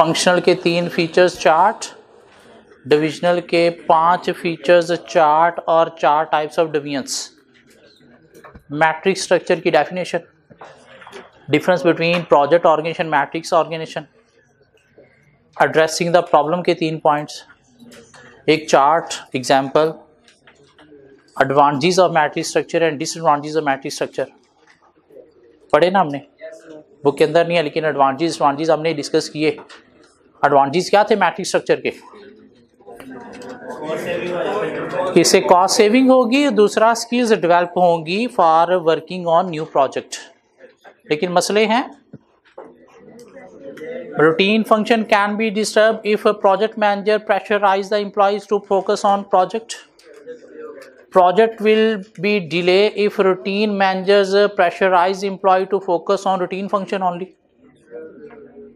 Functional के 3 features chart, divisional के 5 features chart और 4 types of divisions, matrix structure की definition, difference between project organisation matrix organisation, addressing the problem के 3 points, एक chart example, advantages of matrix structure and disadvantages of matrix structure पढ़े ना हमने, book के अंदर नहीं है लेकिन एडवांटेजेस हमने डिस्कस किए। एडवांटेजेस क्या थे मैट्रिक्स स्ट्रक्चर के? इससे कॉस्ट सेविंग होगी, दूसरा स्किल्स डेवलप होंगी for working on new project. लेकिन मसले हैं, routine function can be disturb if project manager pressurise the employees to focus on project. Project will be delay if routine managers pressurize employee to focus on routine function only.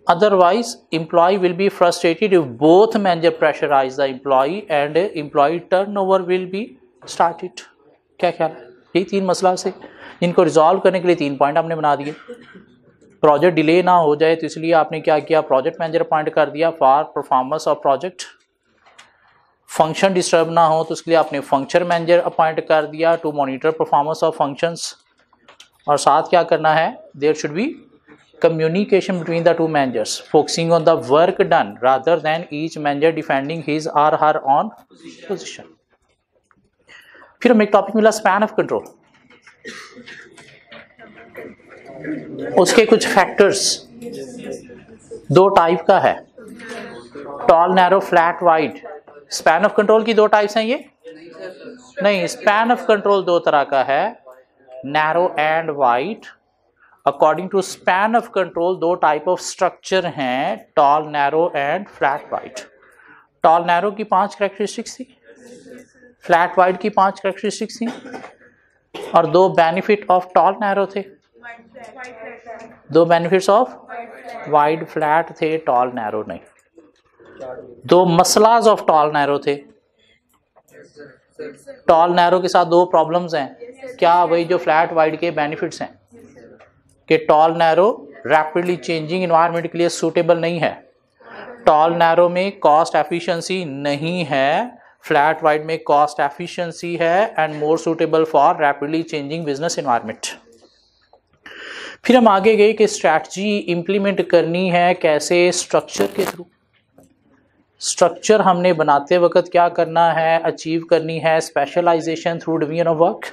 Otherwise, employee will be frustrated if both manager pressurize the employee and employee turnover will be started. क्या ख्याल है? यही 3 मसला से इनको resolve करने के लिए 3 पॉइंट हमने बना दिए। प्रोजेक्ट डिले ना हो जाए तो इसलिए आपने क्या किया, प्रोजेक्ट मैनेजर अपॉइंट कर दिया for performance of project. Function disturb ना हो तो उसके लिए आपने फंक्शन मैनेजर अपॉइंट कर दिया to monitor performance of functions. और साथ क्या करना है, there should be communication between the 2 managers focusing on the work done rather than each manager defending his or her on position. फिर हमें एक टॉपिक मिला स्पैन ऑफ कंट्रोल, उसके कुछ फैक्टर्स 2 टाइप का है, tall narrow flat wide. Span of control की 2 types हैं ये नहीं, स्पैन ऑफ कंट्रोल 2 तरह का है, narrow and wide. According to span of control 2 type of structure हैं, tall narrow and flat wide. Tall narrow की 5 कैरेक्टरिस्टिक्स थी, फ्लैट वाइड की 5 कैरेक्टरिस्टिक्स थी, और 2 बेनिफिट ऑफ टॉल नैरो थे, 2 बेनिफिट्स ऑफ वाइड फ्लैट थे, टॉल नैरो नहीं। 2 मसलाज of tall narrow थे। टॉल नैरो के साथ 2 प्रॉब्लम्स हैं, क्या वही जो फ्लैट वाइड के बेनिफिट्स हैं कि tall narrow rapidly changing environment के लिए सूटेबल नहीं है, टॉल नैरो में कॉस्ट एफिशिएंसी नहीं है, फ्लैट वाइड में कॉस्ट एफिशिएंसी है and more suitable for rapidly changing business environment. फिर हम आगे गए कि स्ट्रैटेजी इंप्लीमेंट करनी है कैसे, स्ट्रक्चर के थ्रू। स्ट्रक्चर हमने बनाते वक्त क्या करना है, अचीव करनी है specialisation through division of work,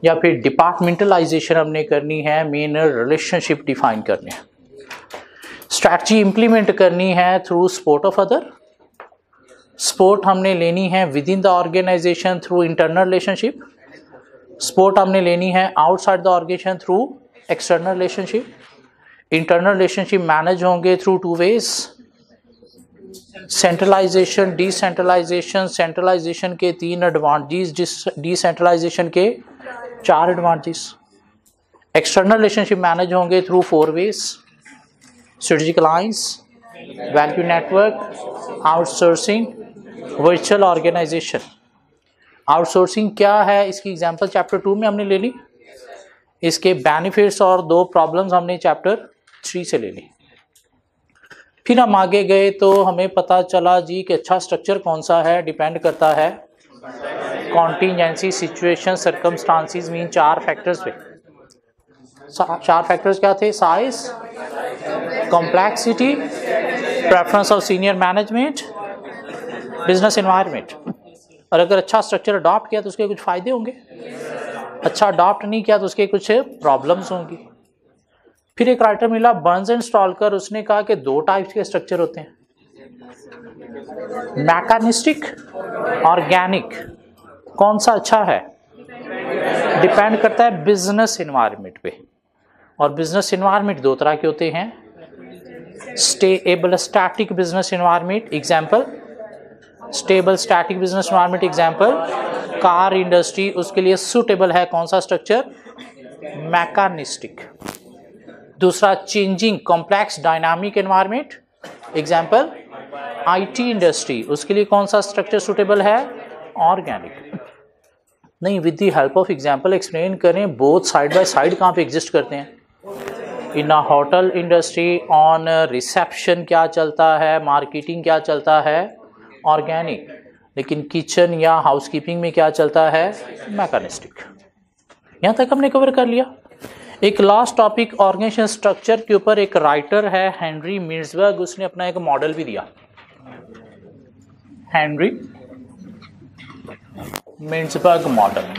या फिर डिपार्टमेंटलाइजेशन हमने करनी है, मेन रिलेशनशिप डिफाइन करने हैं। स्ट्रैटेजी इंप्लीमेंट करनी है through support of other, support हमने लेनी है within the organisation through internal relationship, support हमने लेनी है outside the organisation through external relationship. Internal relationship manage होंगे through 2 ways, centralisation, decentralisation. Centralisation के 3 एडवांटेजेस, डिसेंट्रलाइजेशन के 4 एडवांटेजेस। एक्सटर्नल रिलेशनशिप मैनेज होंगे through 4 ways, strategic alliance, value network, outsourcing, virtual organisation. Outsourcing क्या है, इसकी एग्जांपल चैप्टर 2 में हमने ले ली, इसके बेनिफिट्स और 2 प्रॉब्लम्स हमने चैप्टर 3 से ले ली। फिर हम आगे गए तो हमें पता चला जी कि अच्छा स्ट्रक्चर कौन सा है, डिपेंड करता है contingency, situation, circumstances, mean 4 factors पे। 4 फैक्टर्स क्या थे, size, complexity, preference of senior management, business environment. और अगर अच्छा स्ट्रक्चर अडॉप्ट किया तो उसके कुछ फ़ायदे होंगे, अच्छा अडॉप्ट नहीं किया तो उसके कुछ प्रॉब्लम्स होंगी। फिर एक राइटर मिला बर्न्स एंड स्टॉलकर, उसने कहा कि 2 टाइप्स के स्ट्रक्चर होते हैं, मैकेनिस्टिक, ऑर्गेनिक। कौन सा अच्छा है, डिपेंड करता है बिजनेस एनवायरनमेंट पे, और बिजनेस एनवायरनमेंट 2 तरह के होते हैं, stable static business environment, example stable static business environment, example car industry, उसके लिए सूटेबल है कौन सा स्ट्रक्चर, मैकेनिस्टिक। दूसरा changing complex dynamic environment, example IT industry, उसके लिए कौन सा स्ट्रक्चर सूटेबल है, ऑर्गेनिक। नहीं, with the help of example explain करें, बोथ साइड बाय साइड कहाँ पे एग्जिस्ट करते हैं, इन अ होटल इंडस्ट्री ऑन रिसेप्शन क्या चलता है, मार्केटिंग क्या चलता है, ऑर्गेनिक। लेकिन किचन या हाउसकीपिंग में क्या चलता है, मैकेनिस्टिक। यहाँ तक हमने कवर कर लिया। एक लास्ट टॉपिक ऑर्गेनाइजेशन स्ट्रक्चर के ऊपर एक राइटर है हेनरी मिन्सबर्ग, उसने अपना एक मॉडल भी दिया, हेनरी मिन्सबर्ग मॉडल।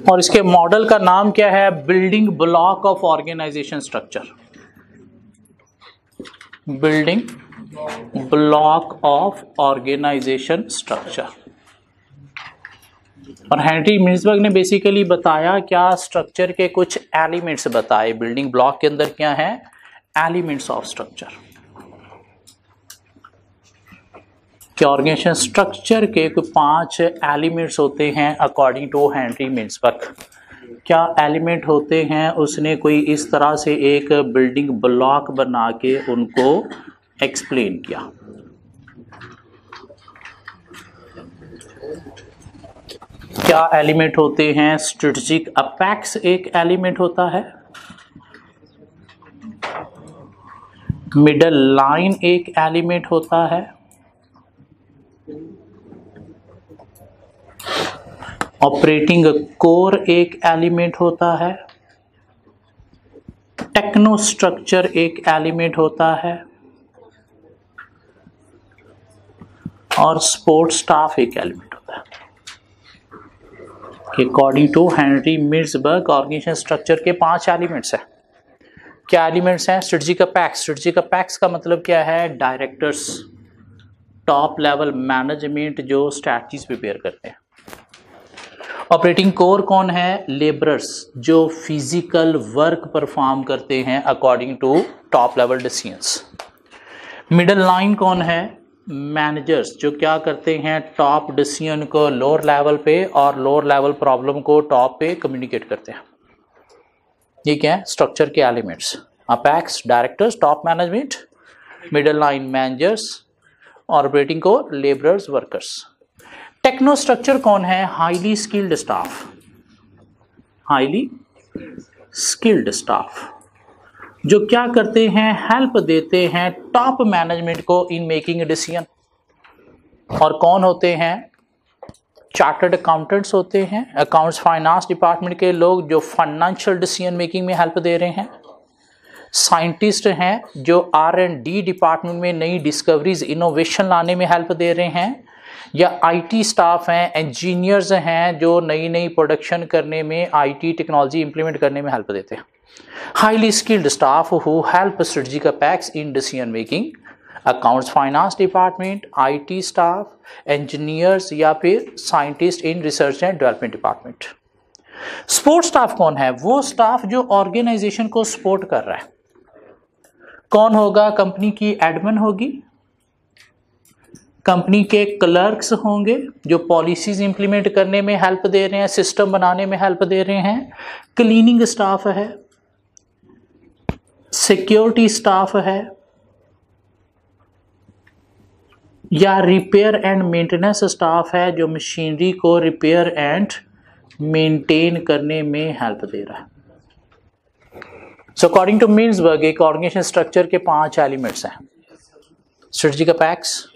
और इसके मॉडल का नाम क्या है, building block of organisation structure, building block of organisation structure. और हेनरी मिन्सबर्ग ने बेसिकली बताया क्या, स्ट्रक्चर के कुछ एलिमेंट्स बताए। बिल्डिंग ब्लॉक के अंदर क्या है, एलिमेंट्स ऑफ स्ट्रक्चर। क्या ऑर्गेनाइजेशन स्ट्रक्चर के कुछ 5 एलिमेंट्स होते हैं अकॉर्डिंग टू हेनरी मिन्सबर्ग। क्या एलिमेंट होते हैं, उसने कोई इस तरह से एक बिल्डिंग ब्लॉक बना के उनको एक्सप्लेन किया। क्या एलिमेंट होते हैं, स्ट्रेटेजिक अपेक्स एक एलिमेंट होता है, मिडल लाइन एक एलिमेंट होता है, ऑपरेटिंग कोर एक एलिमेंट होता है, टेक्नो स्ट्रक्चर एक एलिमेंट होता है, और सपोर्ट स्टाफ एक एलिमेंट होता है। According to Henry Mintzberg organisation structure के 5 एलिमेंट्स हैं। क्या एलिमेंट्स हैं, स्ट्रेटेजिक अपेक्स। स्ट्रेटेजिक अपेक्स का मतलब क्या है, डायरेक्टर्स, टॉप लेवल मैनेजमेंट जो स्ट्रैटेजीज प्रिपेयर करते हैं। ऑपरेटिंग कोर कौन है, लेबरर्स जो फिजिकल वर्क परफॉर्म करते हैं according to top level decisions. Middle line कौन है, मैनेजर्स जो क्या करते हैं, टॉप डिसीजन को लोअर लेवल पे और लोअर लेवल प्रॉब्लम को टॉप पे कम्युनिकेट करते हैं। ये क्या है, स्ट्रक्चर के elements, apex directors, top management, middle line managers, operating core labourers workers. Techno structure कौन है, highly skilled staff, highly skilled staff जो क्या करते हैं, हेल्प देते हैं टॉप मैनेजमेंट को इन मेकिंग डिसीजन। और कौन होते हैं, चार्टर्ड अकाउंटेंट्स होते हैं, अकाउंट्स फाइनेंस डिपार्टमेंट के लोग जो फाइनेंशियल डिसीजन मेकिंग में हेल्प दे रहे हैं। साइंटिस्ट हैं जो R&D डिपार्टमेंट में नई डिस्कवरीज इनोवेशन लाने में हेल्प दे रहे हैं। या IT स्टाफ हैं, इंजीनियर्स हैं जो नई नई प्रोडक्शन करने में IT टेक्नोलॉजी इंप्लीमेंट करने में हेल्प देते हैं। Highly skilled staff who help strategic apex in decision making, accounts finance department, IT staff, engineers या फिर scientist in research and development department. Support staff कौन है, वो स्टाफ जो ऑर्गेनाइजेशन को सपोर्ट कर रहा है। कौन होगा, कंपनी की एडमिन होगी, कंपनी के क्लर्क्स होंगे जो पॉलिसीज इंप्लीमेंट करने में हेल्प दे रहे हैं, सिस्टम बनाने में हेल्प दे रहे हैं, क्लीनिंग स्टाफ है, सिक्योरिटी स्टाफ है, या रिपेयर एंड मेंटेनेंस स्टाफ है जो मशीनरी को रिपेयर एंड मेंटेन करने में हेल्प दे रहा है। सो अकॉर्डिंग टू मिन्सबर्ग एक ऑर्गेनाइजेशन स्ट्रक्चर के 5 एलिमेंट्स हैं, strategic apex,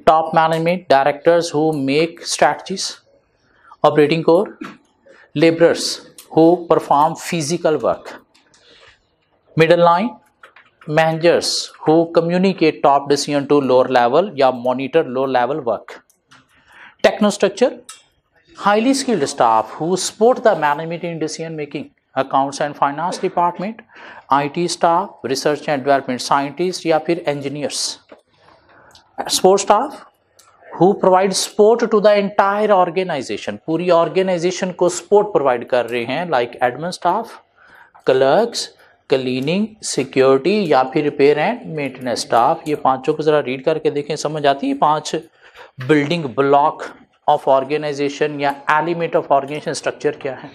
top management directors who make strategies, operating core, laborers who perform physical work, middle line managers who communicate top decision to lower level या monitor low level work, technostructure highly skilled staff who support the management in decision making, accounts and finance department, IT staff, research and development scientists या फिर engineers, support staff who provide support to the entire organization, पूरी organisation को support provide कर रहे हैं, like admin staff, clerks, cleaning, security या फिर repair and maintenance staff. ये 5 को जरा रीड करके देखें, समझ आती है 5 बिल्डिंग ब्लॉक ऑफ ऑर्गेनाइजेशन या एलिमेंट ऑफ ऑर्गेनाइजेशन स्ट्रक्चर क्या है।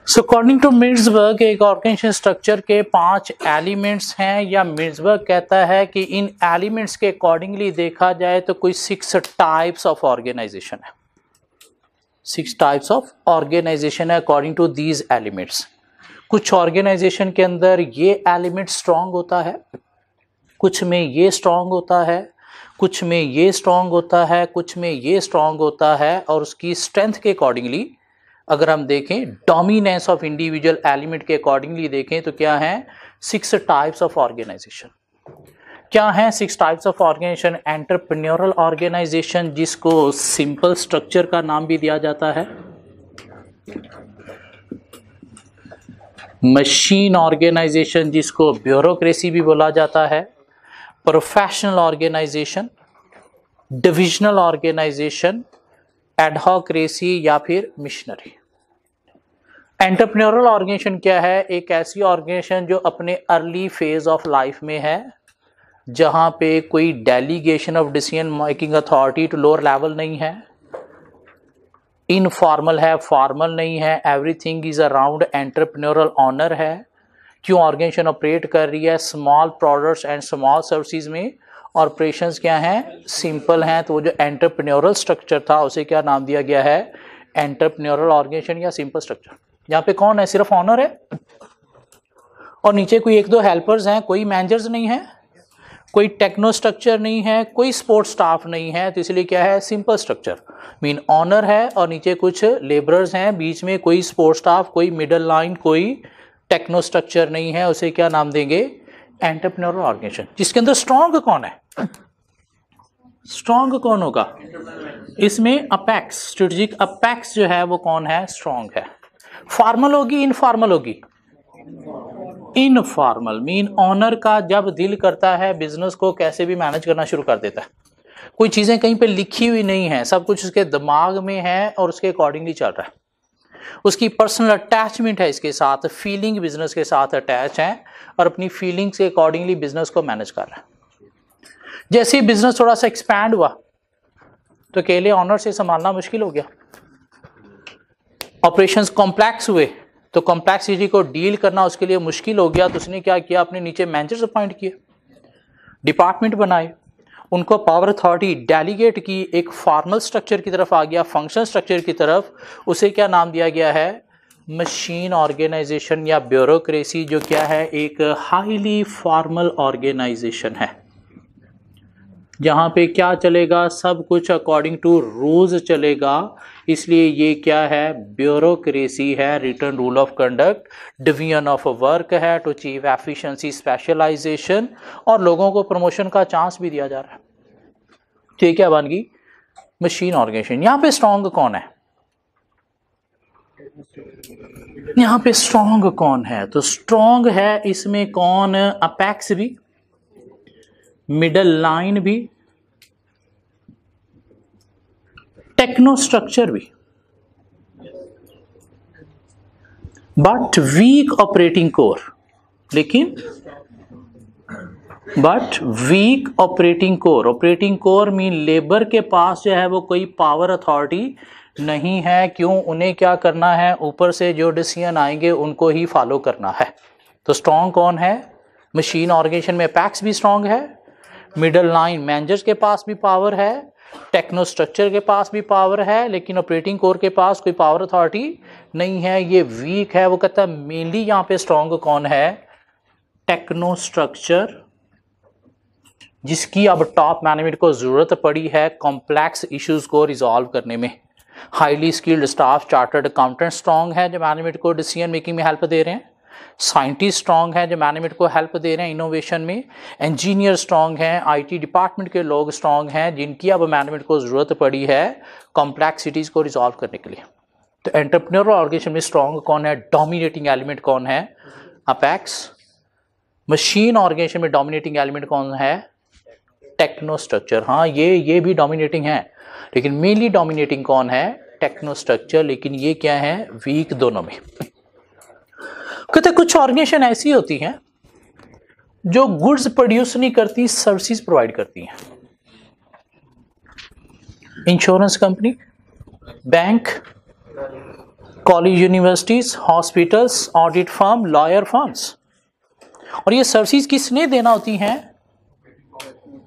सो अकॉर्डिंग टू मिर्ज़बर्ग एक ऑर्गेनाइजेशन स्ट्रक्चर के 5 एलिमेंट्स हैं, या मिर्ज़बर्ग कहता है कि इन एलिमेंट्स के अकॉर्डिंगली देखा जाए तो कोई 6 टाइप्स ऑफ ऑर्गेनाइजेशन है। 6 टाइप्स ऑफ ऑर्गेनाइजेशन है अकॉर्डिंग टू दीज एलिमेंट्स। कुछ ऑर्गेनाइजेशन के अंदर ये एलिमेंट स्ट्रांग होता है, कुछ में ये स्ट्रांग होता है, कुछ में ये स्ट्रांग होता है, कुछ में ये स्ट्रांग होता है, और उसकी स्ट्रेंथ के अकॉर्डिंगली अगर हम देखें, डोमिनेंस ऑफ इंडिविजुअल एलिमेंट के अकॉर्डिंगली देखें तो क्या है 6 टाइप्स ऑफ ऑर्गेनाइजेशन। क्या है 6 types of organisation? Entrepreneurial organisation, जिसको सिंपल स्ट्रक्चर का नाम भी दिया जाता है, मशीन ऑर्गेनाइजेशन जिसको ब्यूरोक्रेसी भी बोला जाता है, प्रोफेशनल ऑर्गेनाइजेशन, डिविजनल ऑर्गेनाइजेशन, एडहॉक्रेसी या फिर मिशनरी। एंटरप्रेन्योरल ऑर्गेनाइजेशन क्या है? एक ऐसी ऑर्गेनाइजेशन जो अपने अर्ली फेज ऑफ लाइफ में है, जहां पे कोई delegation of decision making authority to lower level नहीं है, इनफॉर्मल है, फॉर्मल नहीं है, everything is around entrepreneurial owner है। क्यों ऑर्गेनाइजेशन ऑपरेट कर रही है? Small products and small services में ऑपरेशंस क्या हैं? सिंपल हैं। तो वो जो एंटरप्रेन्योरल स्ट्रक्चर था उसे क्या नाम दिया गया है? एंटरप्रेन्योरल ऑर्गेनाइजेशन या सिंपल स्ट्रक्चर। यहाँ पे कौन है? सिर्फ ऑनर है और नीचे कोई 1-2 हेल्पर्स हैं, कोई मैनेजर्स नहीं है, कोई टेक्नो स्ट्रक्चर नहीं है, कोई सपोर्ट स्टाफ नहीं है, तो इसलिए क्या है? Simple structure. मीन ऑनर है और नीचे कुछ लेबरर्स हैं, बीच में कोई सपोर्ट स्टाफ, कोई मिडल लाइन, कोई टेक्नो स्ट्रक्चर नहीं है, उसे क्या नाम देंगे? Entrepreneurial organisation. जिसके अंदर स्ट्रॉन्ग कौन है? स्ट्रॉन्ग कौन होगा इसमें? अपेक्स, स्ट्रेटेजिक अपेक्स जो है वो कौन है? स्ट्रॉन्ग है। फॉर्मल होगी, इनफॉर्मल होगी? इनफॉर्मल। मीन ऑनर का जब दिल करता है बिजनेस को कैसे भी मैनेज करना शुरू कर देता है, कोई चीजें कहीं पे लिखी हुई नहीं है, सब कुछ उसके दिमाग में है और उसके अकॉर्डिंगली चल रहा है। उसकी पर्सनल अटैचमेंट है इसके साथ, फीलिंग बिजनेस के साथ अटैच है और अपनी फीलिंग्स के अकॉर्डिंगली बिजनेस को मैनेज कर रहा है। जैसे ही बिजनेस थोड़ा सा एक्सपैंड हुआ तो अकेले ऑनर से संभालना मुश्किल हो गया। ऑपरेशंस कॉम्प्लेक्स हुए तो कॉम्प्लेक्सिटी को डील करना उसके लिए मुश्किल हो गया, तो उसने क्या किया? अपने नीचे मैनेजर्स अपॉइंट किए, डिपार्टमेंट बनाए, उनको पावर अथॉरिटी डेलीगेट की, एक फॉर्मल स्ट्रक्चर की तरफ आ गया, फंक्शन स्ट्रक्चर की तरफ। उसे क्या नाम दिया गया है? मशीन ऑर्गेनाइजेशन या ब्यूरोक्रेसी, जो क्या है? एक हाईली फॉर्मल ऑर्गेनाइजेशन है, जहां पे क्या चलेगा? सब कुछ अकॉर्डिंग टू रूल्स चलेगा। इसलिए ये क्या है? ब्यूरोक्रेसी है, written rule of conduct, division of work है टू अचीव एफिशिएंसी, स्पेशलाइजेशन, और लोगों को प्रमोशन का चांस भी दिया जा रहा है। ठीक है, बन गई मशीन ऑर्गेनाइजेशन। यहां पे स्ट्रॉन्ग कौन है? यहां पे स्ट्रॉन्ग कौन है? तो स्ट्रॉन्ग है इसमें कौन? अपेक्स भी, मिडल लाइन भी, टेक्नो स्ट्रक्चर भी, बट वीक ऑपरेटिंग कोर। लेकिन but weak operating core. Operating core mean labour के पास जो है वो कोई पावर अथॉरिटी नहीं है। क्यों? उन्हें क्या करना है? ऊपर से जो डिसीजन आएंगे उनको ही फॉलो करना है। तो स्ट्रॉन्ग कौन है? मशीन ऑर्गेनाइजेशन में पैक्स भी स्ट्रॉन्ग है, मिडल लाइन मैनेजर्स के पास भी पावर है, टेक्नो स्ट्रक्चर के पास भी पावर है, लेकिन ऑपरेटिंग कोर के पास कोई पावर अथॉरिटी नहीं है, ये वीक है। वो कहता है मेनली यहाँ पे स्ट्रॉन्ग कौन है? टेक्नो स्ट्रक्चर, जिसकी अब टॉप मैनेजमेंट को जरूरत पड़ी है कॉम्प्लेक्स इश्यूज को रिजॉल्व करने में। Highly skilled staff, chartered accountant strong है जो मैनेजमेंट को डिसीजन मेकिंग में हेल्प दे रहे हैं। साइंटिस्ट स्ट्रांग है जो मैनेजमेंट को हेल्प दे रहे हैं इनोवेशन में, इंजीनियर स्ट्रांग हैं, आईटी डिपार्टमेंट के लोग स्ट्रांग हैं जिनकी अब मैनेजमेंट को ज़रूरत पड़ी है कॉम्प्लेक्सिटीज़ को रिजॉल्व करने के लिए। तो एंटरप्रेन्योरल ऑर्गेनाइजेशन में स्ट्रांग कौन है, डोमिनेटिंग एलिमेंट कौन है, अपेक्स। मशीन ऑर्गेनाइजेशन में डोमिनेटिंग एलिमेंट कौन है, टेक्नोस्ट्रक्चर। हाँ ये भी डोमिनेटिंग है, लेकिन मेनली डोमिनेटिंग कौन है, टेक्नोस्ट्रक्चर। लेकिन ये क्या है, वीक दोनों में। कहते कुछ ऑर्गेनाइजेशन ऐसी होती हैं जो गुड्स प्रोड्यूस नहीं करती, सर्विसेज प्रोवाइड करती हैं। Insurance company, bank, college universities, hospitals, audit firm, lawyer firms. और ये सर्विसेज किसने देना होती हैं,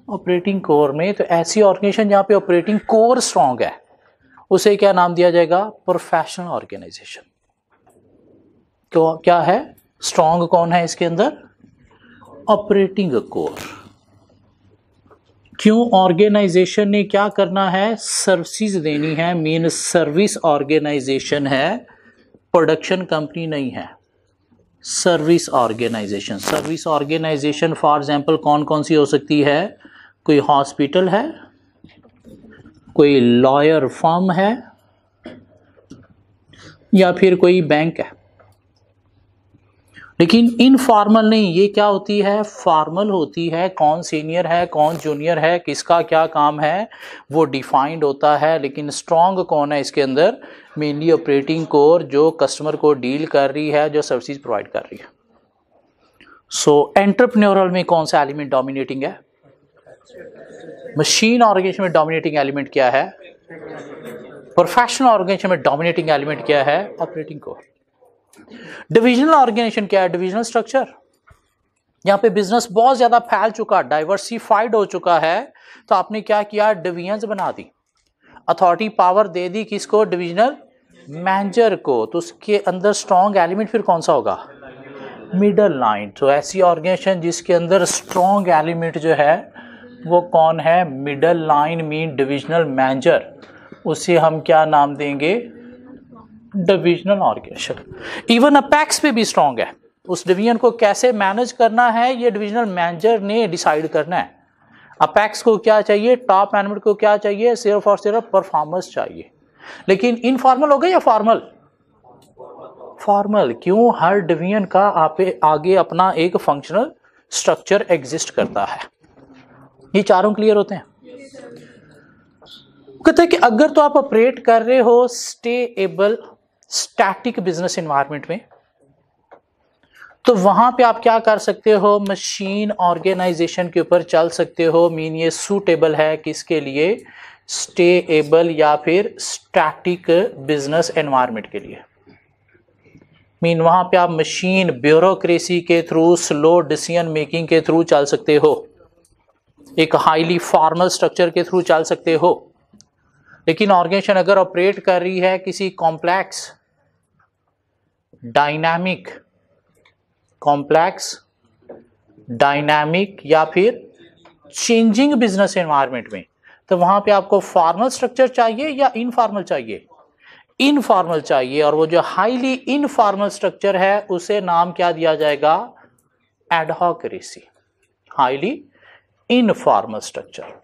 ऑपरेटिंग कोर में। तो ऐसी ऑर्गेनाइजेशन जहां पे ऑपरेटिंग कोर स्ट्रांग है उसे क्या नाम दिया जाएगा, प्रोफेशनल ऑर्गेनाइजेशन। तो क्या है, स्ट्रांग कौन है इसके अंदर, ऑपरेटिंग कोर। क्यों, ऑर्गेनाइजेशन ने क्या करना है, सर्विसेज देनी है, मीन सर्विस ऑर्गेनाइजेशन है, प्रोडक्शन कंपनी नहीं है, service organisation. Service organisation for example कौन कौन सी हो सकती है, कोई हॉस्पिटल है, कोई लॉयर फर्म है, या फिर कोई बैंक है। लेकिन इनफॉर्मल नहीं, ये क्या होती है, फॉर्मल होती है। कौन सीनियर है, कौन जूनियर है, किसका क्या काम है वो डिफाइंड होता है। लेकिन स्ट्रांग कौन है इसके अंदर, मेनली ऑपरेटिंग कोर जो कस्टमर को डील कर रही है, जो सर्विसेज प्रोवाइड कर रही है। सो एंटरप्रेन्योरल में कौन सा एलिमेंट डोमिनेटिंग है, मशीन ऑर्गेनाइजेशन में डोमिनेटिंग एलिमेंट क्या है, प्रोफेशनल ऑर्गेनाइजेशन में डोमिनेटिंग एलिमेंट क्या है, ऑपरेटिंग कोर। डिविजनल ऑर्गेनाइजेशन क्या है, डिविजनल स्ट्रक्चर। यहां पे बिजनेस बहुत ज्यादा फैल चुका, डाइवर्सिफाइड हो चुका है, तो आपने क्या किया, डिवीजन्स बना दी, अथॉरिटी पावर दे दी किसको, डिविजनल मैनेजर को। तो उसके अंदर स्ट्रॉन्ग एलिमेंट फिर कौन सा होगा, मिडल लाइन। तो ऐसी ऑर्गेनाइजेशन जिसके अंदर स्ट्रॉन्ग एलिमेंट जो है वो कौन है, middle line mean divisional manager, उसे हम क्या नाम देंगे, डिविजनल ऑर्गेनाइजेशन। इवन अपेक्स पे भी स्ट्रॉन्ग है, उस डिवीजन को कैसे मैनेज करना है ये डिविजनल मैनेजर ने डिसाइड करना है। अपेक्स को क्या चाहिए, टॉप मैनेजमेंट को क्या चाहिए, सिर्फ और सिर्फ परफॉर्मेंस चाहिए। लेकिन इनफॉर्मल हो गया या फॉर्मल, फॉर्मल। क्यों, हर डिवीजन का आगे अपना एक फंक्शनल स्ट्रक्चर एग्जिस्ट करता है। ये चारों क्लियर होते हैं। कहते हैं कि अगर तो आप ऑपरेट कर रहे हो स्टेएबल स्टैटिक बिजनेस एनवायरनमेंट में, तो वहां पे आप क्या कर सकते हो, मशीन ऑर्गेनाइजेशन के ऊपर चल सकते हो। मीन ये सूटेबल है किसके लिए, स्टेएबल या फिर स्टैटिक बिजनेस एनवायरनमेंट के लिए। मीन वहां पे आप मशीन ब्यूरोक्रेसी के थ्रू, स्लो डिसीजन मेकिंग के थ्रू चल सकते हो, एक हाईली फॉर्मल स्ट्रक्चर के थ्रू चल सकते हो। लेकिन ऑर्गेनाइजेशन अगर ऑपरेट कर रही है किसी कॉम्प्लेक्स डायनामिक या फिर चेंजिंग बिजनेस एनवायरनमेंट में, तो वहां पे आपको फॉर्मल स्ट्रक्चर चाहिए या इनफॉर्मल चाहिए, इनफॉर्मल चाहिए। और वो जो हाईली इनफॉर्मल स्ट्रक्चर है उसे नाम क्या दिया जाएगा, एडहॉकरेसी। हाईली इनफॉर्मल स्ट्रक्चर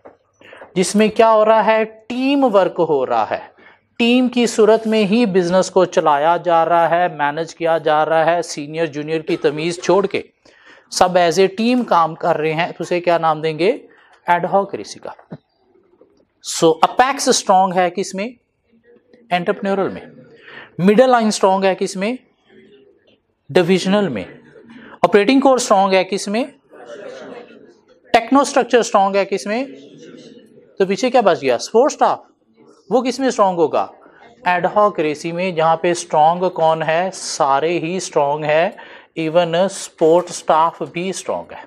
जिसमें क्या हो रहा है, टीम वर्क हो रहा है, टीम की सूरत में ही बिजनेस को चलाया जा रहा है, मैनेज किया जा रहा है, सीनियर जूनियर की तमीज छोड़ के सब एज ए टीम काम कर रहे हैं, तो उसे क्या नाम देंगे, एडहॉकरेसी का। सो अपेक्स स्ट्रांग है किसमें, एंटरप्रेन्योरल में। मिडल लाइन स्ट्रांग है किसमें, डिविजनल में। ऑपरेटिंग कोर स्ट्रांग है किसमें, टेक्नो स्ट्रक्चर स्ट्रांग है किसमें, तो पीछे क्या बच गया, सपोर्ट स्टाफ, वो किसमें स्ट्रांग होगा, एडहॉकरेसी में। जहां पे स्ट्रांग कौन है, सारे ही स्ट्रांग है, इवन सपोर्ट स्टाफ भी स्ट्रांग है।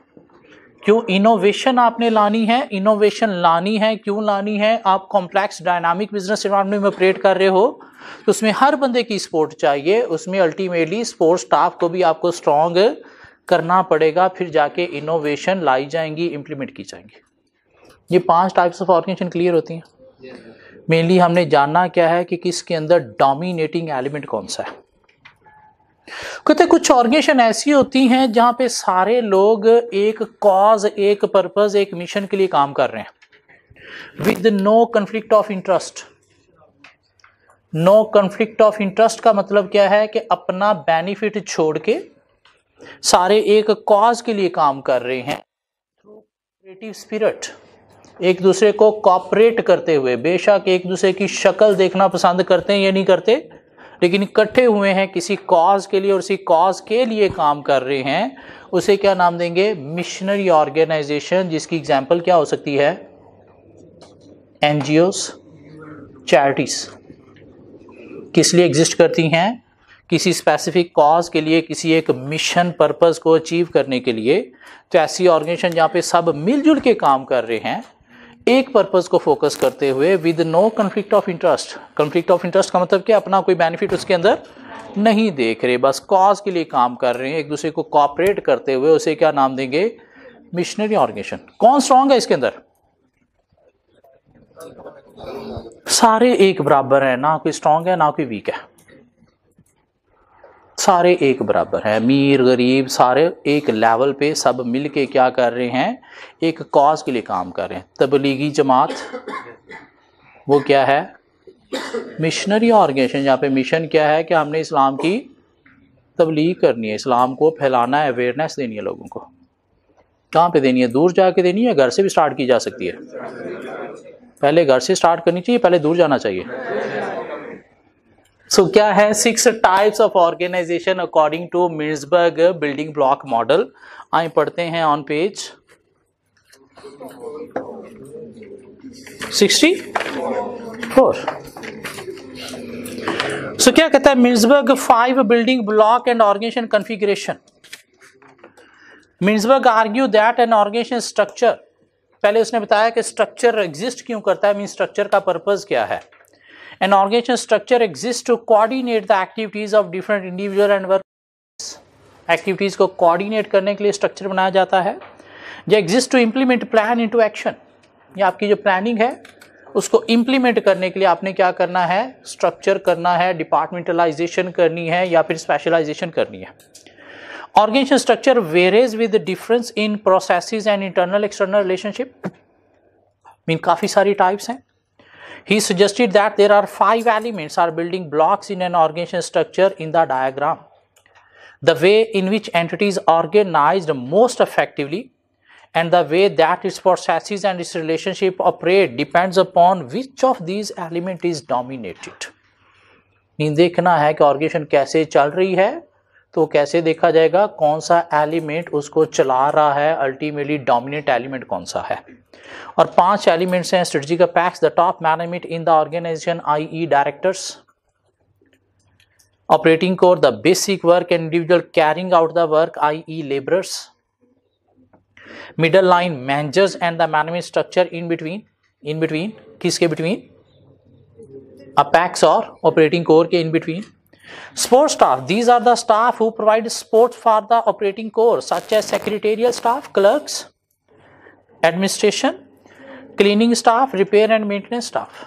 क्यों, इनोवेशन आपने लानी है, इनोवेशन लानी है, क्यों लानी है, आप कॉम्प्लेक्स डायनामिक बिजनेस एनवायरनमेंट में ऑपरेट कर रहे हो, तो उसमें हर बंदे की सपोर्ट चाहिए, उसमें अल्टीमेटली सपोर्ट स्टाफ को भी आपको स्ट्रांग करना पड़ेगा, फिर जाके इनोवेशन लाई जाएंगी, इंप्लीमेंट की जाएंगी। ये 5 टाइप्स ऑफ ऑर्गेनाइजेशन क्लियर होती हैं। मेनली हमने जानना क्या है कि किसके अंदर डोमिनेटिंग एलिमेंट कौन सा है। कहते कुछ ऑर्गेनाइजेशन ऐसी होती हैं जहां पे सारे लोग एक कॉज, एक पर्पस, एक मिशन के लिए काम कर रहे हैं with no conflict of interest. No conflict of interest का मतलब क्या है कि अपना बेनिफिट छोड़ के सारे एक कॉज के लिए काम कर रहे हैं थ्रू कोऑपरेटिव स्पिरिट, एक दूसरे को कोऑपरेट करते हुए। बेशक एक दूसरे की शक्ल देखना पसंद करते हैं या नहीं करते, लेकिन इकट्ठे हुए हैं किसी कॉज के लिए और उसी कॉज के लिए काम कर रहे हैं। उसे क्या नाम देंगे? मिशनरी ऑर्गेनाइजेशन, जिसकी एग्जांपल क्या हो सकती है? NGOs, charities. किस लिए एग्जिस्ट करती हैं? किसी स्पेसिफिक कॉज के लिए, किसी एक मिशन पर्पस को अचीव करने के लिए। तो ऐसी ऑर्गेनाइजेशन जहाँ पे सब मिलजुल के काम कर रहे हैं एक पर्पस को फोकस करते हुए with no conflict of interest. Conflict of interest का मतलब क्या? अपना कोई बेनिफिट उसके अंदर नहीं देख रहे, बस कॉज के लिए काम कर रहे हैं, एक दूसरे को कोऑपरेट करते हुए। उसे क्या नाम देंगे? Missionary organisation. कौन स्ट्रांग है इसके अंदर? सारे एक बराबर है, ना कोई स्ट्रांग है ना कोई वीक है, सारे एक बराबर है। अमीर गरीब सारे एक लेवल पे सब मिलके क्या कर रहे हैं? एक कॉज के लिए काम कर रहे हैं। तबलीगी जमात वो क्या है? मिशनरी ऑर्गेनाइजेशन, जहाँ पे मिशन क्या है कि हमने इस्लाम की तबलीग करनी है, इस्लाम को फैलाना है, अवेयरनेस देनी है लोगों को। कहाँ पे देनी है? दूर जाके देनी है, घर से भी स्टार्ट की जा सकती है? पहले घर से स्टार्ट करनी चाहिए, पहले दूर जाना चाहिए? सो क्या है? 6 types of organisation according to Mintzberg building block model. आइए पढ़ते हैं ऑन पेज 64। सो क्या कहता है Mintzberg? 5 building block and organisation configuration. Mintzberg argue that an organisation structure, पहले उसने बताया कि स्ट्रक्चर एग्जिस्ट क्यों करता है, मीन स्ट्रक्चर का पर्पस क्या है। An organization structure exists to coordinate the activities of different individual and work activities को coordinate करने के लिए स्ट्रक्चर बनाया जाता है। जो exist to implement plan into action, ये आपकी जो प्लानिंग है उसको implement करने के लिए आपने क्या करना है? स्ट्रक्चर करना है, डिपार्टमेंटलाइजेशन करनी है या फिर स्पेशलाइजेशन करनी है। Organization structure varies with the difference in processes and internal external relationship, mean काफ़ी सारी टाइप्स हैं। He suggested that there are 5 elements or building blocks in an organization structure in the diagram. The way in which entities organized most effectively and the way that its processes and its relationship operate depends upon which of these elements is dominated. इन देखना है कि organisation कैसे चल रही है, तो कैसे देखा जाएगा? कौन सा एलिमेंट उसको चला रहा है, अल्टीमेटली डोमिनेट एलिमेंट कौन सा है। और 5 एलिमेंट्स हैं strategic apex. The top management in the organisation I directors, operating core, the basic work and individual carrying out the work I labourers, middle line managers and the management structure in between किसके between? Apex और operating core के in between. Support staff, these are the staff who provide support for the operating core such as secretarial staff, clerks, administration, cleaning staff, repair and maintenance staff.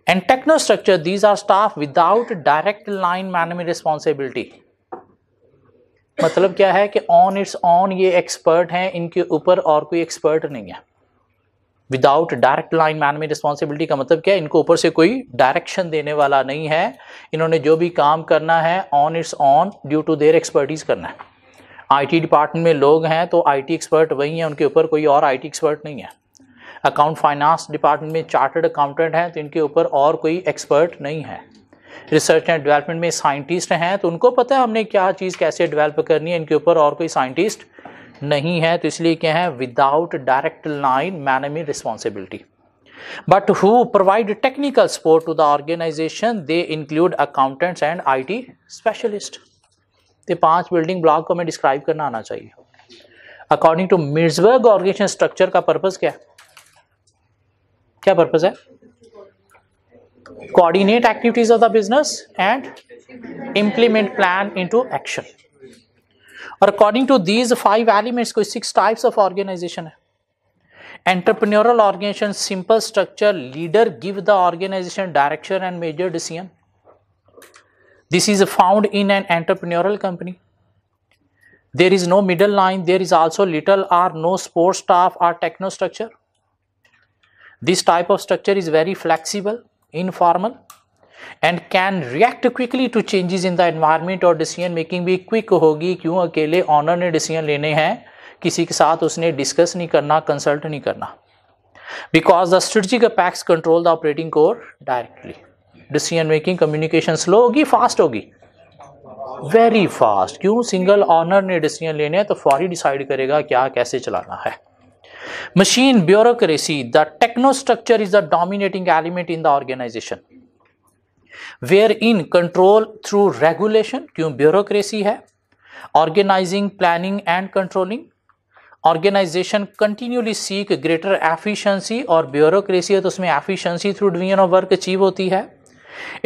And technostructure, these are staff without direct line management responsibility. मतलब क्या है कि on its own ये expert हैं, इनके ऊपर और कोई एक्सपर्ट नहीं है। Without direct line management responsibility का मतलब क्या है? इनको ऊपर से कोई डायरेक्शन देने वाला नहीं है, इन्होंने जो भी काम करना है on its own due to their expertise करना है। आईटी डिपार्टमेंट में लोग हैं तो आईटी एक्सपर्ट वही हैं, उनके ऊपर कोई और आईटी एक्सपर्ट नहीं है। अकाउंट फाइनेंस डिपार्टमेंट में चार्टर्ड अकाउंटेंट हैं तो इनके ऊपर और कोई एक्सपर्ट नहीं है। रिसर्च एंड डेवलपमेंट में साइंटिस्ट हैं तो उनको पता है हमने क्या चीज़ कैसे डेवलप करनी है, इनके ऊपर और कोई साइंटिस्ट नहीं है, तो इसलिए क्या है? Without direct line management responsibility. But who provide technical support to the organisation, they include accountants and IT specialist. ये 5 बिल्डिंग ब्लॉक को हमें डिस्क्राइब करना आना चाहिए। According to Mintzberg organisation structure का पर्पस क्या है? क्या पर्पस है? Coordinate activities of the business and implement plan into action. और अकॉर्डिंग टू दीज 5 एलिमेंट्स कोई 6 टाइप्स ऑफ ऑर्गेनाइजेशन है। Entrepreneurial organisation, simple structure, leader give the organisation direction and major decision. This is found in an entrepreneurial company. There is no middle line. There is also little or no support staff or techno structure. This type of structure is very flexible, informal, and can react quickly to changes in the environment. और decision making भी quick होगी. क्यों? अकेले honour ने decision लेने हैं, किसी के साथ उसने डिस्कस नहीं करना, कंसल्ट नहीं करना. Because the strategic apex control the operating core directly. Decision making communication slow होगी, फास्ट होगी, वेरी फास्ट. क्यों? सिंगल ऑनर ने डिसीजन लेने हैं तो फौरी डिसाइड करेगा क्या कैसे चलाना है. Machine bureaucracy, the techno structure is the dominating element in the organisation, where in control through regulation. क्यों? ब्यूरोक्रेसी है. Organising, planning and controlling. Organisation continuously seek greater efficiency, और ब्यूरोक्रेसी है तो उसमें efficiency through division of work achieve होती है.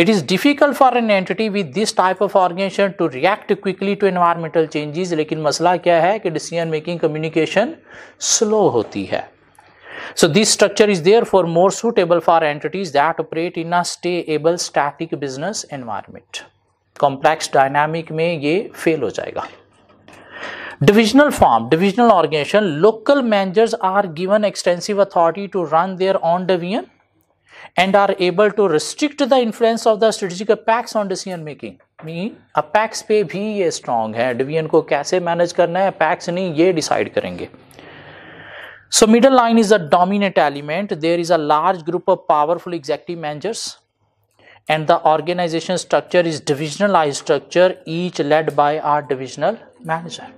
It is difficult for an entity with this type of organization to react quickly to environmental changes. लेकिन मसला क्या है कि decision making communication slow होती है. So this structure is therefore more suitable for entities that operate in a stable static business environment. Complex dynamic में ये fail हो जाएगा. Divisional form, divisional organization, local managers are given extensive authority to run their own division and are able to restrict the influence of the strategic apex on decision making. Mean apex पे भी ये strong है. Division को कैसे manage करना है apex नहीं ये डिसाइड करेंगे. So middle line is a dominant element. There is a large group of powerful executive managers and the organization structure is divisionalized structure, each led by a divisional manager.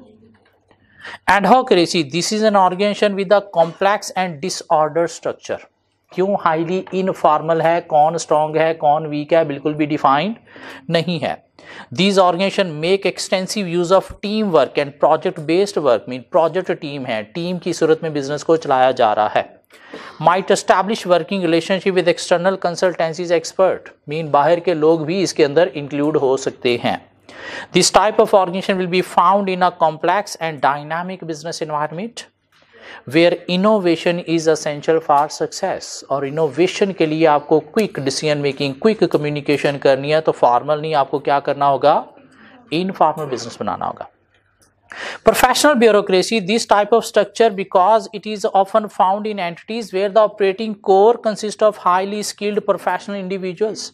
Adhocracy, this is an organization with a complex and disordered structure. क्यों? Highly informal है. कौन strong है कौन week है बिल्कुल भी defined नहीं है. These organisation make extensive use of team work and project based work. Mean project team है, टीम की सूरत में बिजनेस को चलाया जा रहा है. Might establish working relationship with external consultancies expert. Mean बाहर के लोग भी इसके अंदर इंक्लूड हो सकते हैं. This type of organisation will be found in a complex and dynamic business environment where innovation is essential for success. और इनोवेशन के लिए आपको quick decision making, quick communication करनी है तो फॉर्मल नहीं, आपको क्या करना होगा? इनफॉर्मल बिजनेस बनाना होगा. Professional bureaucracy, this type of structure because it is often found in entities where the operating core consist of highly skilled professional individuals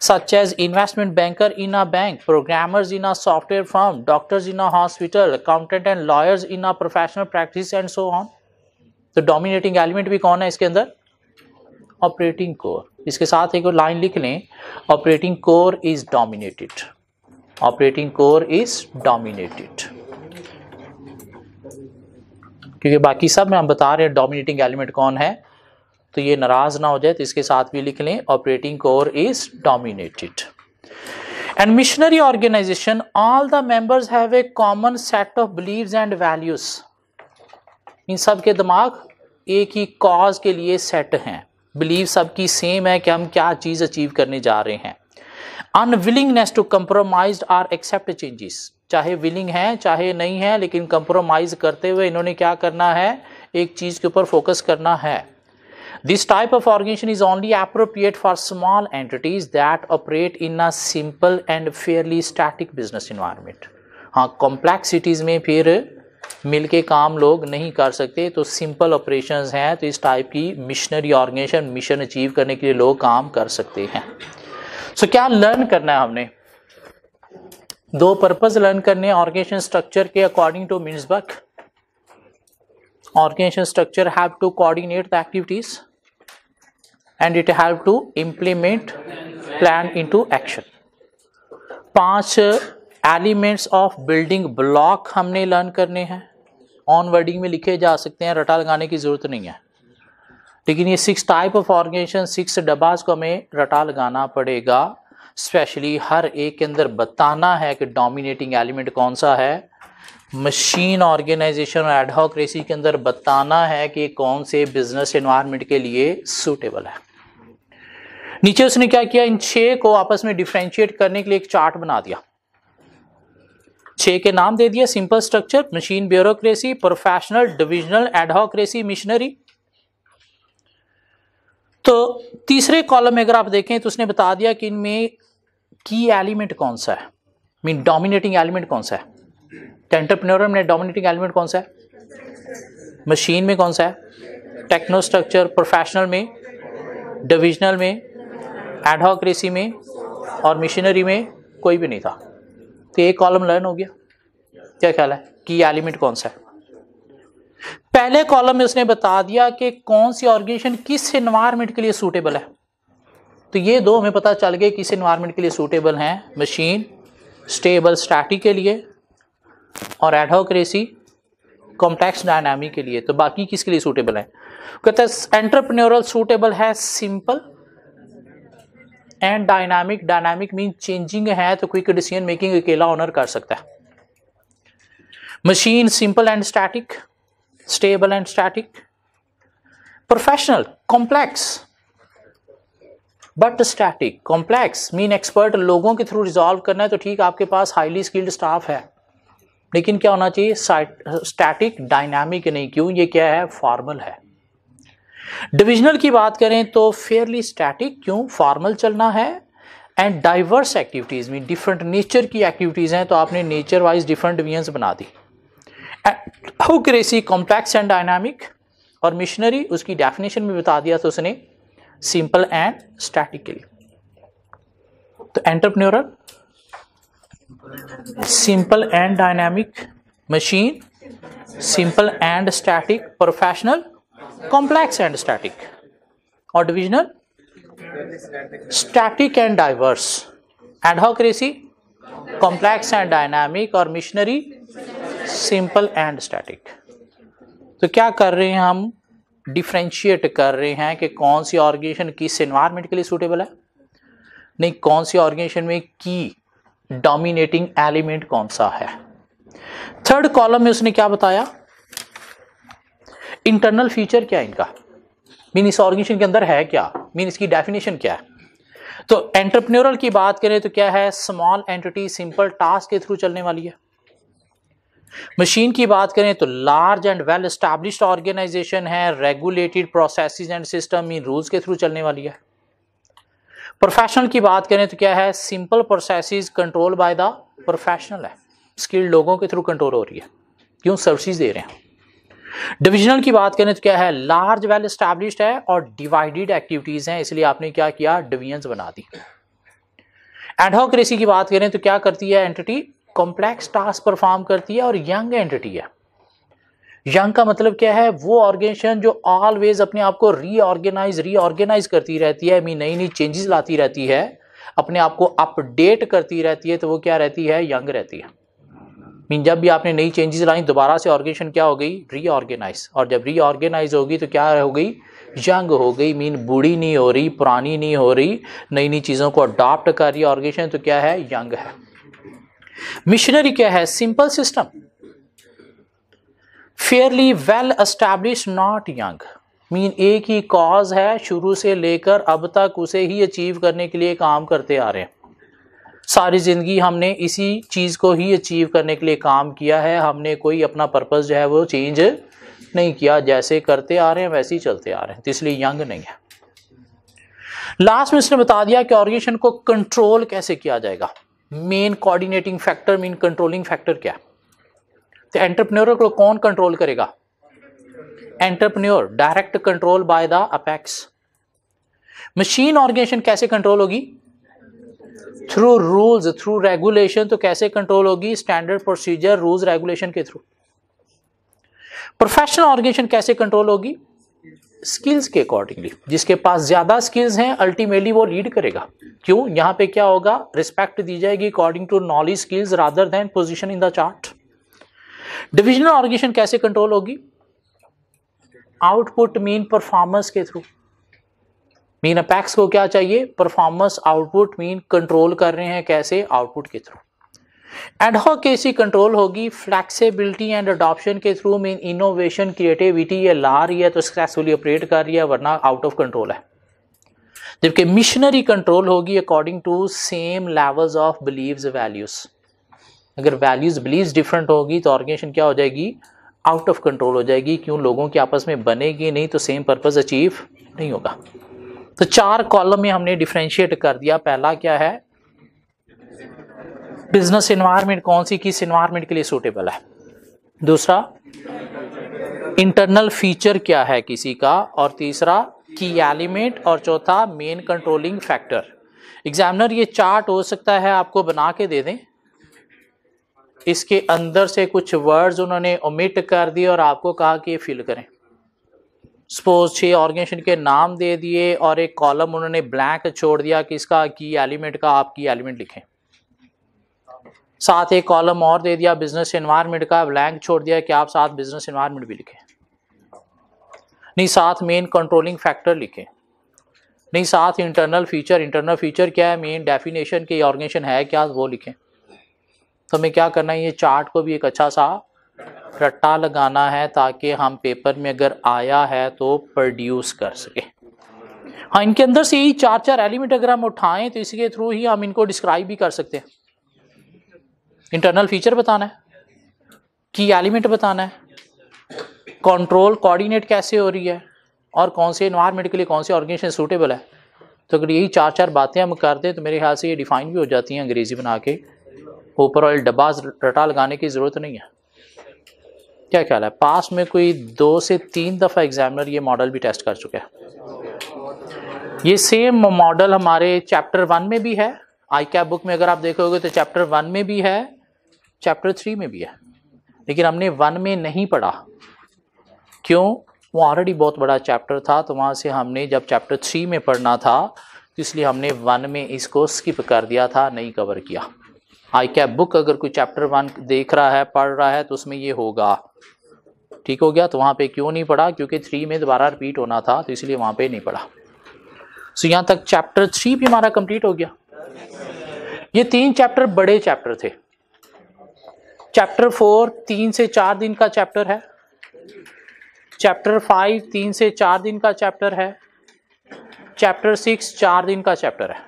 such as investment banker in a bank, programmers in a software firm, doctors in a hospital, accountant and lawyers in a professional practice and so on. तो dominating element भी कौन है इसके अंदर? Operating core. इसके साथ एक और लाइन लिख लें, operating core is dominated. Operating core is dominated. क्योंकि बाकी सब में हम बता रहे हैं dominating element कौन है, तो ये नाराज ना हो जाए तो इसके साथ भी लिख लें operating core is dominated. And missionary organisation, all the members have a common set of believes and values. इन सब के दिमाग एक ही कॉज के लिए सेट हैं. बिलीव सबकी सेम है कि हम क्या चीज अचीव करने जा रहे हैं. Unwillingness to compromise or accept changes. चाहे विलिंग है चाहे नहीं है लेकिन कंप्रोमाइज करते हुए इन्होंने क्या करना है? एक चीज के ऊपर फोकस करना है. This type of organization is only appropriate for small entities that operate in a simple and fairly static business environment. हाँ, complexities में फिर मिलके काम लोग नहीं कर सकते तो सिंपल ऑपरेशंस हैं तो इस टाइप की मिशनरी ऑर्गेनाइजेशन मिशन अचीव करने के लिए लोग काम कर सकते हैं. सो क्या लर्न करना है हमने? दो पर्पस लर्न करने हैं ऑर्गेनाइजेशन स्ट्रक्चर के according to Mintzberg. Organization structure have to coordinate the activities and it have to implement plan into action. 5 elements of building block हमने लर्न करने हैं. ऑन वर्डिंग में लिखे जा सकते हैं, रटा लगाने की जरूरत नहीं है. लेकिन ये 6 टाइप ऑफ ऑर्गेनाइजेशन, 6 डब्बास को हमें रटा लगाना पड़ेगा. स्पेशली हर एक के अंदर बताना है कि डोमिनेटिंग एलिमेंट कौन सा है. मशीन ऑर्गेनाइजेशन और एडहॉक्रेसी के अंदर बताना है कि कौन से बिजनेस एनवायरनमेंट के लिए सूटेबल है. नीचे उसने क्या किया? इन 6 को आपस में डिफरेंशिएट करने के लिए एक चार्ट बना दिया. 6 के नाम दे दिया. Simple structure, machine bureaucracy, professional, divisional, adhocracy, missionary. तो तीसरे कॉलम में अगर आप देखें तो उसने बता दिया कि इनमें की एलिमेंट कौन सा है, मीन डोमिनेटिंग एलिमेंट कौन सा है? तो एंटरप्रेन्योर में डोमिनेटिंग एलिमेंट कौन सा है? मशीन में कौन सा है? टेक्नो स्ट्रक्चर, प्रोफेशनल में, डिविजनल में, एडहोक्रेसी में और मिशनरी में कोई भी नहीं था। तो एक कॉलम लर्न हो गया। क्या ख्याल है की एलिमेंट कौन सा है? पहले कॉलम में उसने बता दिया कि कौन सी ऑर्गेनाइजेशन किस एनवायरनमेंट के लिए सूटेबल है। तो ये दो हमें पता चल गए किस एनवायरनमेंट के लिए सूटेबल हैं, मशीन स्टेबल स्टैटिक के लिए और एडहोक्रेसी कॉम्प्लेक्स डायनामिक के लिए। तो बाकी किसके लिए सूटेबल है? कहते हैं एंटरप्रेन्योरल सूटेबल है simple and dynamic. Dynamic mean changing है तो क्विक डिसीजन मेकिंग अकेला ओनर कर सकता है। Machine simple and static, stable and static. Professional complex but static. Complex mean expert, लोगों के थ्रू रिजॉल्व करना है तो ठीक आपके पास हाईली स्किल्ड स्टाफ है, लेकिन क्या होना चाहिए? स्टैटिक, डायनामिक नहीं। क्यों? ये क्या है? फॉर्मल है। डिविजनल की बात करें तो फेयरली स्टैटिक। क्यों? फॉर्मल चलना है। एंड डाइवर्स एक्टिविटीज में डिफरेंट नेचर की एक्टिविटीज हैं तो आपने नेचर वाइज डिफरेंट डिवीजन्स बना दी। एडहोक्रेसी कॉम्प्लेक्स एंड डायनामिक और मिशनरी उसकी डेफिनेशन में बता दिया तो उसने सिंपल एंड स्टैटिक के लिए। तो entrepreneurial simple and dynamic, machine simple and static, professional complex and static और divisional static and diverse. Adhocracy complex and dynamic और मिशनरी सिंपल एंड स्टैटिक। तो क्या कर रहे हैं हम? डिफरेंशिएट कर रहे हैं कि कौन सी ऑर्गेनाइजेशन किस एनवायरनमेंट के लिए सूटेबल है, नहीं कौन सी ऑर्गेनाइजेशन में की डोमिनेटिंग एलिमेंट कौन सा है। थर्ड कॉलम में उसने क्या बताया? इंटरनल फीचर क्या है इनका, मीन इस ऑर्गेनाइजेशन के अंदर है क्या, मीन इसकी डेफिनेशन क्या है। तो एंटरप्रेन्योरल की बात करें तो क्या है? स्मॉल एंटिटी सिंपल टास्क के थ्रू चलने वाली है। मशीन की बात करें तो large and well established organisation है, regulated processes and system mean rules के थ्रू चलने वाली है। प्रोफेशनल की बात करें तो क्या है? Simple processes control by the professional है, स्किल्ड लोगों के थ्रू कंट्रोल हो रही है। क्यों? सर्विसेज दे रहे हैं। डिविजनल की बात करें तो क्या है? लार्ज वेल एस्टैब्लिश्ड है और डिवाइडेड एक्टिविटीज हैं, इसलिए आपने क्या किया? डिवीजन्स बना दी। एडहोक्रेसी की बात करें तो क्या करती है एंटिटी? कॉम्प्लेक्स टास्क परफॉर्म करती है और यंग एंटिटी है। यंग का मतलब क्या है? वो ऑर्गेनाइजेशन जो ऑलवेज अपने आप को रीऑर्गेनाइज करती रहती है, नई नई चेंजेस लाती रहती है, अपने आप को अपडेट करती रहती है, तो वो क्या रहती है? यंग रहती है। जब भी आपने नई चेंजेस लाई दोबारा से ऑर्गेनाइजेशन क्या हो गई? रीऑर्गेनाइज। और जब रीऑर्गेनाइज होगी तो क्या हो गई? यंग हो गई। बूढ़ी नहीं हो रही, पुरानी नहीं हो रही, नई नई चीजों को अडॉप्ट कर रही है ऑर्गेनाइजेशन, तो क्या है? यंग है। मिशनरी क्या है? Simple system, fairly well established, not young. एक ही कॉज है, शुरू से लेकर अब तक उसे ही अचीव करने के लिए काम करते आ रहे हैं। सारी जिंदगी हमने इसी चीज को ही अचीव करने के लिए काम किया है, हमने कोई अपना पर्पस जो है वो चेंज नहीं किया, जैसे करते आ रहे हैं वैसे ही चलते आ रहे हैं, तो इसलिए यंग नहीं है। लास्ट में इसने बता दिया कि ऑर्गेनाइजेशन को कंट्रोल कैसे किया जाएगा। Main coordinating factor mean controlling factor क्या है? तो एंटरप्रेन्योर को कौन कंट्रोल करेगा? Entrepreneur, direct control by the apex. Machine organisation कैसे कंट्रोल होगी? Through rules, through regulation. तो कैसे कंट्रोल होगी? स्टैंडर्ड प्रोसीजर, रूल्स रेगुलेशन के थ्रू। प्रोफेशनल ऑर्गेनाइजेशन कैसे कंट्रोल होगी? स्किल्स के अकॉर्डिंगली। जिसके पास ज्यादा स्किल्स हैं अल्टीमेटली वो लीड करेगा। क्यों? यहां पे क्या होगा? रिस्पेक्ट दी जाएगी according to knowledge, skills rather than position in the chart. Divisional organisation कैसे कंट्रोल होगी? आउटपुट मीन परफॉर्मेंस के थ्रू। अपेक्स को क्या चाहिए? परफॉर्मेंस, आउटपुट मीन कंट्रोल कर रहे हैं कैसे? आउटपुट के थ्रू। एडहोकेसी कंट्रोल होगी फ्लेक्सिबिलिटी एंड अडॉप्शन के थ्रू, मीन इनोवेशन, क्रिएटिविटी ये ला रही है तो सक्सेसफुली ऑपरेट कर रही है, वरना आउट ऑफ कंट्रोल है। जबकि मिशनरी कंट्रोल होगी according to same levels of believes, values. अगर वैल्यूज बिलीव्स डिफरेंट होगी तो ऑर्गेनाइजेशन क्या हो जाएगी? आउट ऑफ कंट्रोल हो जाएगी। क्यों? लोगों की आपस में बनेगी नहीं तो सेम पर्पस अचीव नहीं होगा। तो 4 कॉलम में हमने डिफरेंशिएट कर दिया। पहला क्या है? बिजनेस एनवायरनमेंट कौन सी किस एनवायरनमेंट के लिए सूटेबल है। दूसरा, इंटरनल फीचर क्या है किसी का, और तीसरा की एलिमेंट, और चौथा मेन कंट्रोलिंग फैक्टर। एग्जामिनर ये चार्ट हो सकता है आपको बना के दे दें, इसके अंदर से कुछ वर्ड्स उन्होंने ओमिट कर दिए और आपको कहा कि ये फिल करें। सपोज 6 ऑर्गेनाइजेशन के नाम दे दिए और एक कॉलम उन्होंने ब्लैंक छोड़ दिया कि इसका की एलिमेंट का आप की एलिमेंट लिखें। साथ एक कॉलम और दे दिया बिजनेस एनवायरनमेंट का, ब्लैंक छोड़ दिया कि आप साथ बिजनेस एनवायरनमेंट भी लिखें। नहीं, साथ मेन कंट्रोलिंग फैक्टर लिखें। नहीं, साथ इंटरनल फीचर क्या है, मेन डेफिनेशन की ऑर्गेनाइजेशन है क्या, वो लिखें। तो हमें क्या करना है, ये चार्ट को भी एक अच्छा सा रट्टा लगाना है ताकि हम पेपर में अगर आया है तो प्रोड्यूस कर सके। हाँ, इनके अंदर से यही 4 एलिमेंट अगर हम उठाएं तो इसके थ्रू ही हम इनको डिस्क्राइब भी कर सकते हैं। इंटरनल फीचर बताना है, की एलिमेंट बताना है, कंट्रोल कोऑर्डिनेट कैसे हो रही है, और कौन से एनवायरनमेंट के लिए कौन से ऑर्गेनाइजेशन सूटेबल है। तो अगर यही 4 बातें हम कर दें तो मेरे ख्याल से ये डिफाइन भी हो जाती हैं अंग्रेजी बना के, ऊपर वाले डब्बा रटा लगाने की ज़रूरत नहीं है। क्या ख्याल है, पास में कोई 2 से 3 दफ़ा एग्जामिनर ये मॉडल भी टेस्ट कर चुका है। ये सेम मॉडल हमारे चैप्टर 1 में भी है, ICAP बुक में अगर आप देखोगे तो चैप्टर 1 में भी है, चैप्टर 3 में भी है, लेकिन हमने 1 में नहीं पढ़ा। क्यों? वो ऑलरेडी बहुत बड़ा चैप्टर था, तो वहाँ से हमने जब चैप्टर 3 में पढ़ना था तो इसलिए हमने 1 में इसको स्किप कर दिया था, नहीं कवर किया। ICAP बुक अगर कोई चैप्टर 1 देख रहा है, पढ़ रहा है, तो उसमें ये होगा। ठीक हो गया। तो वहाँ पे क्यों नहीं पढ़ा, क्योंकि 3 में दोबारा रिपीट होना था, तो इसलिए वहाँ पे नहीं पढ़ा। सो यहाँ तक चैप्टर 3 भी हमारा कंप्लीट हो गया। ये 3 चैप्टर बड़े चैप्टर थे। चैप्टर 4 3 से 4 दिन का चैप्टर है, चैप्टर 5 3 से 4 दिन का चैप्टर है, चैप्टर 6 4 दिन का चैप्टर है।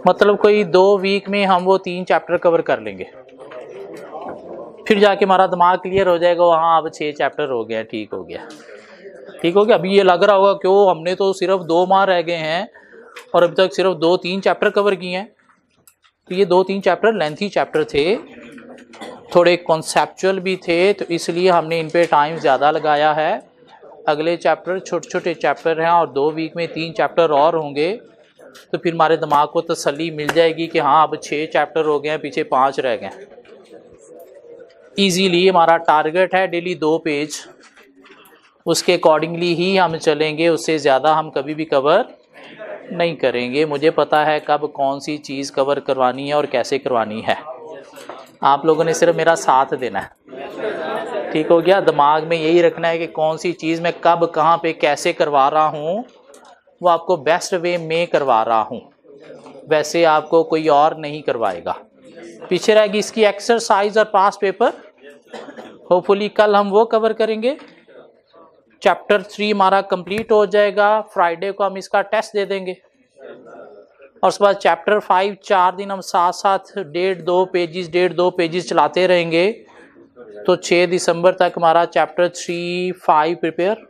मतलब कोई 2 वीक में हम वो 3 चैप्टर कवर कर लेंगे, फिर जाके हमारा दिमाग क्लियर हो जाएगा, हाँ अब 6 चैप्टर हो गए, ठीक हो गया, ठीक हो गया। अभी ये लग रहा होगा क्यों हमने तो सिर्फ 2 माह रह गए हैं और अभी तक सिर्फ 2-3 चैप्टर कवर किए हैं। तो ये 2-3 चैप्टर लेंथी चैप्टर थे, थोड़े कॉन्सेप्चुअल भी थे, तो इसलिए हमने इन पे टाइम ज़्यादा लगाया है। अगले चैप्टर छोटे छोटे चैप्टर हैं और 2 वीक में 3 चैप्टर और होंगे, तो फिर हमारे दिमाग को तसल्ली मिल जाएगी कि हाँ अब 6 चैप्टर हो गए हैं, पीछे 5 रह गए। ईजीली हमारा टारगेट है डेली 2 पेज, उसके अकॉर्डिंगली ही हम चलेंगे, उससे ज़्यादा हम कभी भी कवर नहीं करेंगे। मुझे पता है कब कौन सी चीज़ कवर करवानी है और कैसे करवानी है, आप लोगों ने सिर्फ मेरा साथ देना है। ठीक हो गया। दिमाग में यही रखना है कि कौन सी चीज़ मैं कब कहाँ पे कैसे करवा रहा हूँ, वो आपको बेस्ट वे में करवा रहा हूँ, वैसे आपको कोई और नहीं करवाएगा। पीछे रहेगी इसकी एक्सरसाइज और पास पेपर, होपफुली कल हम वो कवर करेंगे। चैप्टर 3 हमारा कंप्लीट हो जाएगा, फ्राइडे को हम इसका टेस्ट दे देंगे, और उसके बाद चैप्टर 5 4 दिन हम साथ साथ 1.5-2 पेजेस चलाते रहेंगे। तो 6 दिसंबर तक हमारा चैप्टर 3-5 प्रिपेयर,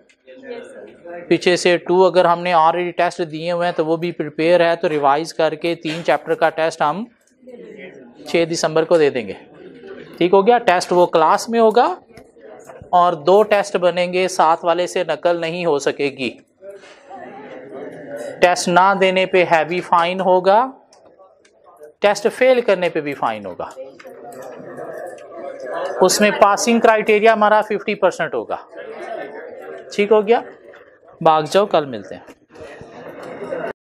पीछे से 2 अगर हमने ऑलरेडी टेस्ट दिए हुए हैं तो वो भी प्रिपेयर है, तो रिवाइज करके 3 चैप्टर का टेस्ट हम 6 दिसंबर को दे देंगे। ठीक हो गया। टेस्ट वो क्लास में होगा और 2 टेस्ट बनेंगे, साथ वाले से नकल नहीं हो सकेगी। टेस्ट ना देने पे हैवी फाइन होगा, टेस्ट फेल करने पे भी फाइन होगा। उसमें पासिंग क्राइटेरिया हमारा 50% होगा। ठीक हो गया। भाग जाओ, कल मिलते हैं।